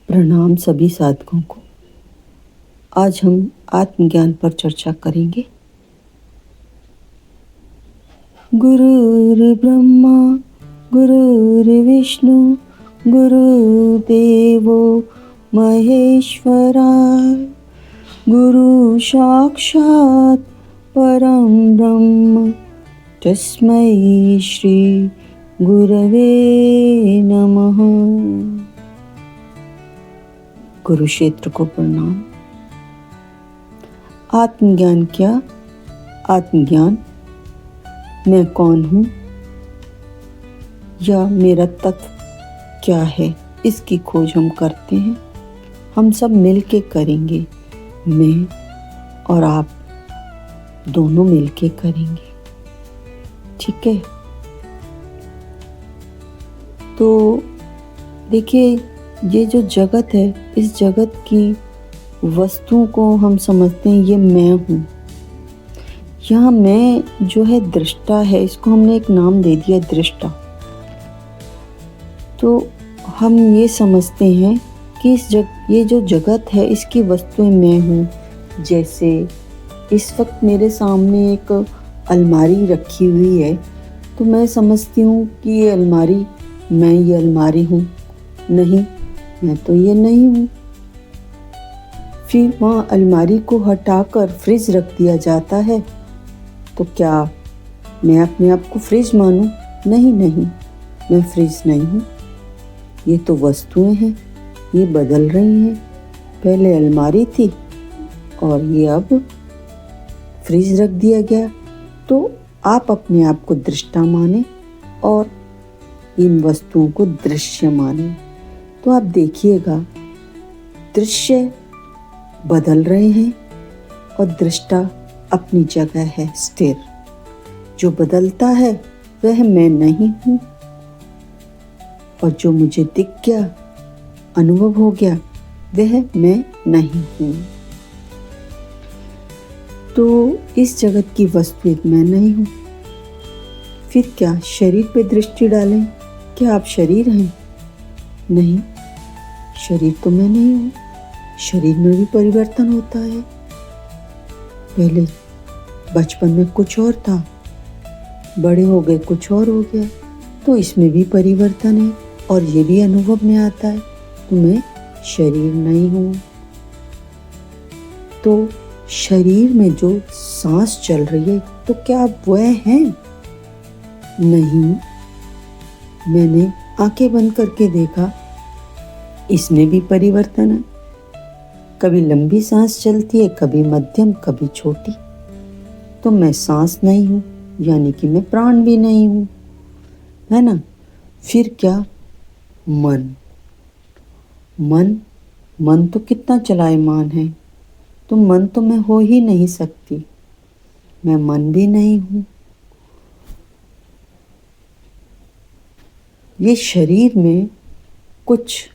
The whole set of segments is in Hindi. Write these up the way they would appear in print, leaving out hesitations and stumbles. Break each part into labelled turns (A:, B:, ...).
A: प्रणाम सभी साधकों को। आज हम आत्मज्ञान पर चर्चा करेंगे। गुरुर्ब्रह्मा गुरुर्विष्णु गुरुदेवो महेश्वरा, गुरु साक्षात् परम ब्रह्म तस्मै श्री गुरवे नमः। कुरुक्षेत्र को प्रणाम। आत्मज्ञान क्या? आत्मज्ञान मैं कौन हूँ या मेरा तत्व क्या है, इसकी खोज हम करते हैं। हम सब मिलके करेंगे, मैं और आप दोनों मिलके करेंगे, ठीक है। तो देखिए, ये जो जगत है, इस जगत की वस्तुओं को हम समझते हैं ये मैं हूँ। यहाँ मैं जो है दृष्टा है, इसको हमने एक नाम दे दिया दृष्टा। तो हम ये समझते हैं कि ये जो जगत है इसकी वस्तुएं मैं हूँ। जैसे इस वक्त मेरे सामने एक अलमारी रखी हुई है, तो मैं समझती हूँ कि ये अलमारी, मैं ये अलमारी हूँ। नहीं, मैं तो ये नहीं हूँ। फिर वहाँ अलमारी को हटाकर फ्रिज रख दिया जाता है, तो क्या मैं अपने आप को फ्रिज मानूं? नहीं, मैं फ्रिज नहीं हूँ। ये तो वस्तुएं हैं, ये बदल रही हैं। पहले अलमारी थी और ये अब फ्रिज रख दिया गया। तो आप अपने आप को दृष्टा माने और इन वस्तुओं को दृश्य माने। तो आप देखिएगा, दृश्य बदल रहे हैं और दृष्टा अपनी जगह है स्थिर। जो बदलता है वह मैं नहीं हूँ, और जो मुझे दिख गया, अनुभव हो गया, वह मैं नहीं हूँ। तो इस जगत की वस्तु एक मैं नहीं हूँ। फिर क्या शरीर पे दृष्टि डालें? क्या आप शरीर हैं? नहीं, शरीर तो मैं नहीं हूँ। शरीर में भी परिवर्तन होता है। पहले बचपन में कुछ और था, बड़े हो गए कुछ और हो गया। तो इसमें भी परिवर्तन है और ये भी अनुभव में आता है, तो मैं शरीर नहीं हूँ। तो शरीर में जो सांस चल रही है, तो क्या आप वह हैं? नहीं, मैंने आंखें बंद करके देखा, इसमें भी परिवर्तन है। कभी लंबी सांस चलती है, कभी मध्यम, कभी छोटी। तो मैं सांस नहीं हूँ, यानी कि मैं प्राण भी नहीं हूँ, है ना। फिर क्या? मन तो कितना चलायमान है। तो मन तो मैं हो ही नहीं सकती, मैं मन भी नहीं हूँ। ये शरीर में कुछ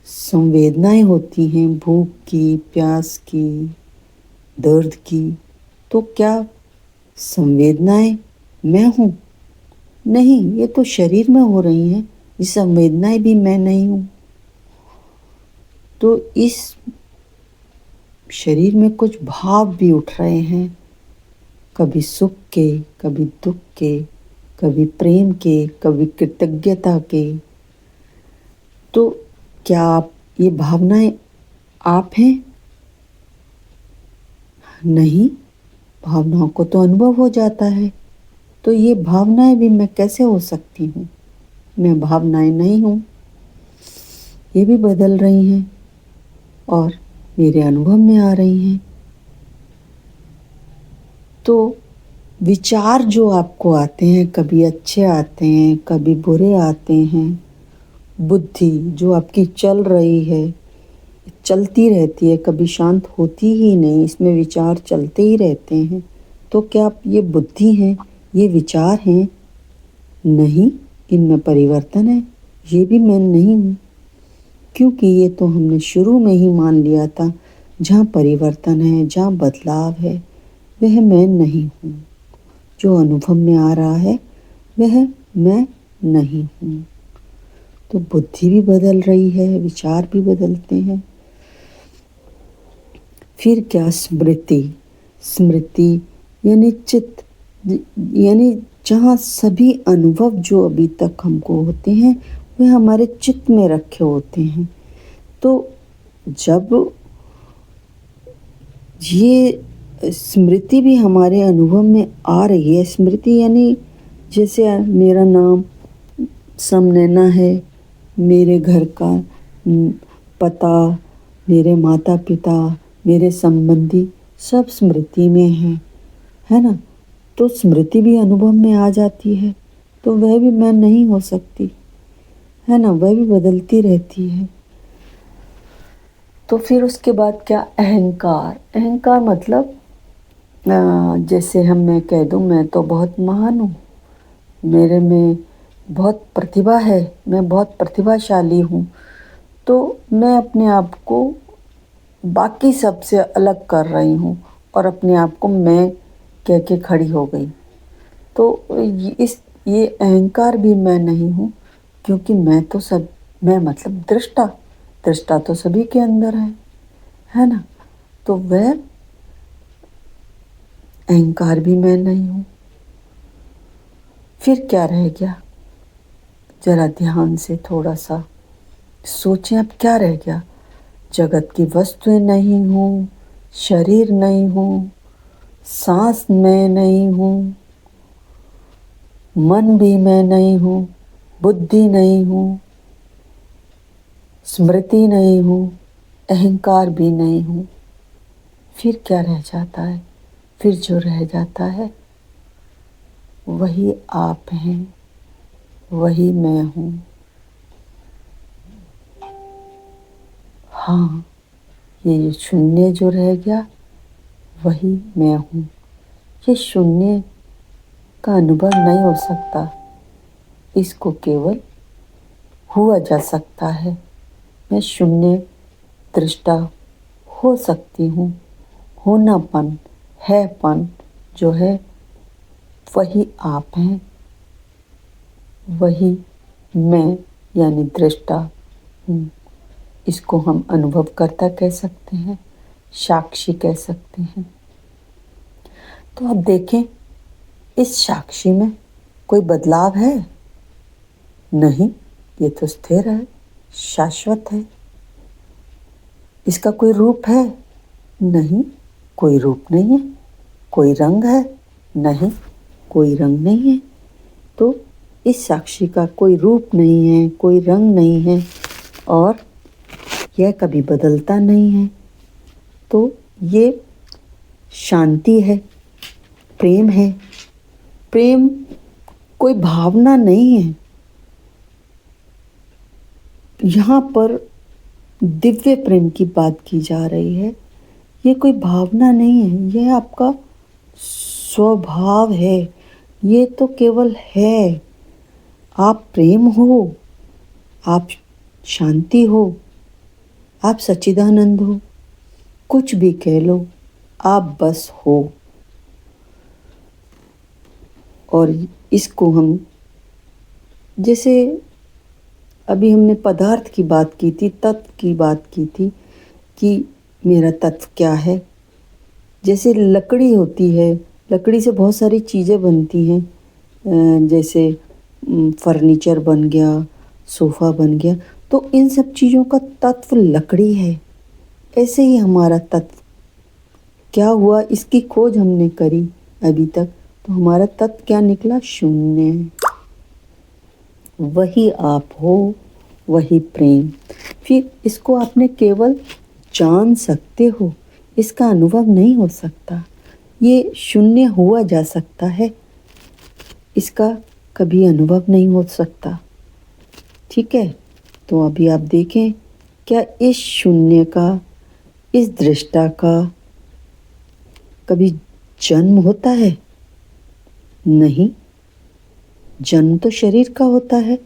A: संवेदनाएं होती हैं, भूख की, प्यास की, दर्द की। तो क्या संवेदनाएं मैं हूँ? नहीं, ये तो शरीर में हो रही हैं। ये संवेदनाएं भी मैं नहीं हूँ। तो इस शरीर में कुछ भाव भी उठ रहे हैं, कभी सुख के, कभी दुख के, कभी प्रेम के, कभी कृतज्ञता के। तो क्या आप ये भावनाएं आप हैं? नहीं, भावनाओं को तो अनुभव हो जाता है। तो ये भावनाएं भी मैं कैसे हो सकती हूँ? मैं भावनाएं नहीं हूँ। ये भी बदल रही हैं और मेरे अनुभव में आ रही हैं। तो विचार जो आपको आते हैं, कभी अच्छे आते हैं, कभी बुरे आते हैं। बुद्धि जो आपकी चल रही है, चलती रहती है, कभी शांत होती ही नहीं, इसमें विचार चलते ही रहते हैं। तो क्या आप ये बुद्धि हैं, ये विचार हैं? नहीं, इनमें परिवर्तन है। ये भी मैं नहीं हूँ, क्योंकि ये तो हमने शुरू में ही मान लिया था, जहाँ परिवर्तन है, जहाँ बदलाव है, वह मैं नहीं हूँ। जो अनुभव में आ रहा है वह मैं नहीं हूँ। तो बुद्धि भी बदल रही है, विचार भी बदलते हैं। फिर क्या? स्मृति। स्मृति यानी चित्त, यानी जहाँ सभी अनुभव जो अभी तक हमको होते हैं वे हमारे चित्त में रखे होते हैं। तो जब ये स्मृति भी हमारे अनुभव में आ रही है, स्मृति यानी जैसे मेरा नाम समनैना है, मेरे घर का पता, मेरे माता पिता, मेरे संबंधी सब स्मृति में है ना। तो स्मृति भी अनुभव में आ जाती है, तो वह भी मैं नहीं हो सकती, है ना, वह भी बदलती रहती है। तो फिर उसके बाद क्या? अहंकार। अहंकार मतलब जैसे मैं कह दूं मैं तो बहुत महान हूँ, मेरे में बहुत प्रतिभा है, मैं बहुत प्रतिभाशाली हूँ, तो मैं अपने आप को बाकी सबसे अलग कर रही हूँ और अपने आप को मैं कह के खड़ी हो गई। तो ये अहंकार भी मैं नहीं हूँ, क्योंकि मैं मतलब दृष्टा, दृष्टा तो सभी के अंदर है ना। तो वह अहंकार भी मैं नहीं हूँ। फिर क्या रह गया? जरा ध्यान से थोड़ा सा सोचें, अब क्या रह गया? जगत की वस्तुएं नहीं हूँ, शरीर नहीं हूँ, सांस मैं नहीं हूँ, मन भी मैं नहीं हूँ, बुद्धि नहीं हूँ, स्मृति नहीं हूँ, अहंकार भी नहीं हूँ। फिर क्या रह जाता है? फिर जो रह जाता है वही आप हैं, वही मैं हूँ। हाँ, ये शून्य जो रह गया वही मैं हूँ। ये शून्य का अनुभव नहीं हो सकता, इसको केवल हुआ जा सकता है। मैं शून्य दृष्टा हो सकती हूँ। होनापन, हैपन जो है वही आप हैं, वही मैं यानी दृष्टा हूँ। इसको हम अनुभवकर्ता कह सकते हैं, साक्षी कह सकते हैं। तो अब देखें, इस साक्षी में कोई बदलाव है? नहीं, ये तो स्थिर है, शाश्वत है। इसका कोई रूप है? नहीं, कोई रूप नहीं है। कोई रंग है? नहीं, कोई रंग नहीं है। तो इस साक्षी का कोई रूप नहीं है, कोई रंग नहीं है, और यह कभी बदलता नहीं है। तो ये शांति है, प्रेम है। प्रेम कोई भावना नहीं है, यहाँ पर दिव्य प्रेम की बात की जा रही है। ये कोई भावना नहीं है, यह आपका स्वभाव है, ये तो केवल है। आप प्रेम हो, आप शांति हो, आप सच्चिदानंद हो, कुछ भी कह लो, आप बस हो। और इसको हम, जैसे अभी हमने पदार्थ की बात की थी, तत्व की बात की थी कि मेरा तत्व क्या है। जैसे लकड़ी होती है, लकड़ी से बहुत सारी चीज़ें बनती हैं, जैसे फर्नीचर बन गया, सोफ़ा बन गया, तो इन सब चीज़ों का तत्व लकड़ी है। ऐसे ही हमारा तत्व क्या हुआ, इसकी खोज हमने करी अभी तक, तो हमारा तत्व क्या निकला? शून्य। वही आप हो, वही प्रेम। फिर इसको आपने केवल जान सकते हो, इसका अनुभव नहीं हो सकता। ये शून्य हुआ जा सकता है, इसका कभी अनुभव नहीं हो सकता। ठीक है, तो अभी आप देखें, क्या इस शून्य का, इस दृष्टा का कभी जन्म होता है? नहीं, जन्म तो शरीर का होता है।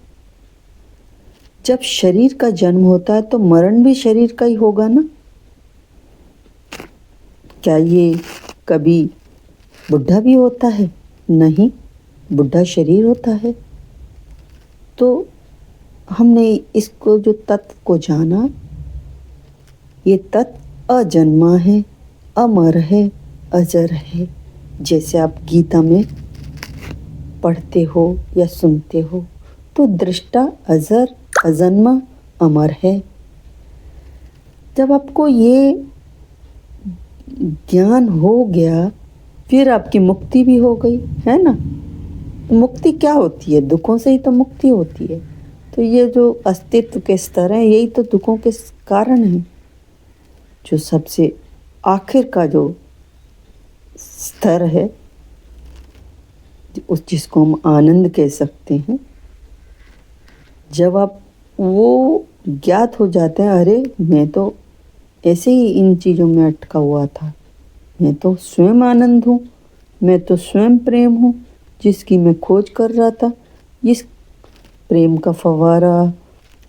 A: जब शरीर का जन्म होता है तो मरण भी शरीर का ही होगा ना। क्या ये कभी बुढ़ा भी होता है? नहीं, बुढ़ा शरीर होता है। तो हमने इसको जो तत्व को जाना, ये तत्व अजन्मा है, अमर है, अजर है। जैसे आप गीता में पढ़ते हो या सुनते हो, तो दृष्टा अजर, अजन्मा, अमर है। जब आपको ये ज्ञान हो गया, फिर आपकी मुक्ति भी हो गई, है ना। मुक्ति क्या होती है? दुखों से ही तो मुक्ति होती है। तो ये जो अस्तित्व के स्तर हैं, यही तो दुखों के कारण हैं। जो सबसे आखिर का जो स्तर है, उस जिसको हम आनंद कह सकते हैं, जब आप वो ज्ञात हो जाते हैं, अरे मैं तो ऐसे ही इन चीज़ों में अटका हुआ था, मैं तो स्वयं आनंद हूँ, मैं तो स्वयं प्रेम हूँ जिसकी मैं खोज कर रहा था। इस प्रेम का फव्वारा,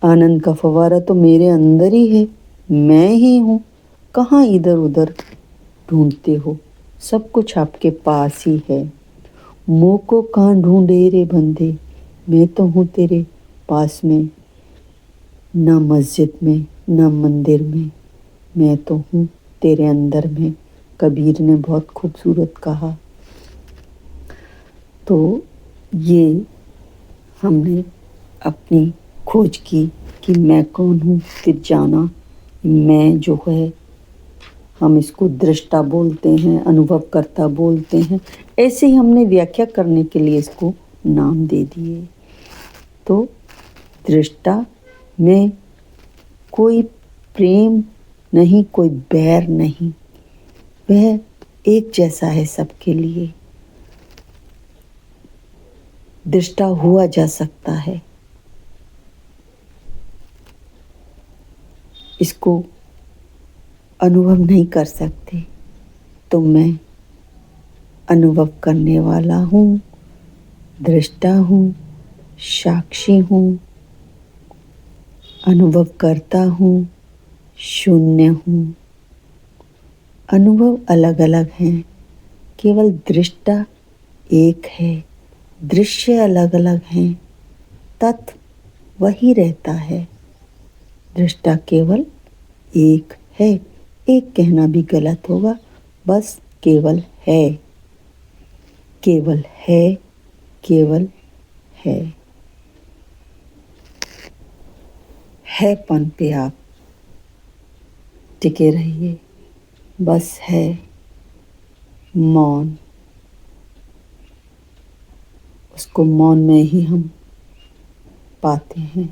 A: आनंद का फव्वारा तो मेरे अंदर ही है, मैं ही हूँ। कहाँ इधर उधर ढूंढते हो, सब कुछ आपके पास ही है। मुँह को कहाँ ढूंढे रे बंदे, मैं तो हूँ तेरे पास में। ना मस्जिद में, ना मंदिर में, मैं तो हूँ तेरे अंदर में। कबीर ने बहुत खूबसूरत कहा। तो ये हमने अपनी खोज की कि मैं कौन हूँ, फिर जाना मैं जो है, हम इसको दृष्टा बोलते हैं, अनुभवकर्ता बोलते हैं। ऐसे ही हमने व्याख्या करने के लिए इसको नाम दे दिए। तो दृष्टा में कोई प्रेम नहीं, कोई बैर नहीं, वह एक जैसा है सबके लिए। दृष्टा हुआ जा सकता है, इसको अनुभव नहीं कर सकते। तो मैं अनुभव करने वाला हूँ, दृष्टा हूँ, साक्षी हूँ, अनुभव करता हूँ, शून्य हूँ। अनुभव अलग अलग हैं, केवल दृष्टा एक है। दृश्य अलग अलग हैं, तत्व वही रहता है। दृष्टा केवल एक है। एक कहना भी गलत होगा, बस केवल है, केवल है, केवल है पन पे आप टिके रहिए। बस है, मौन, उसको मौन में ही हम पाते हैं।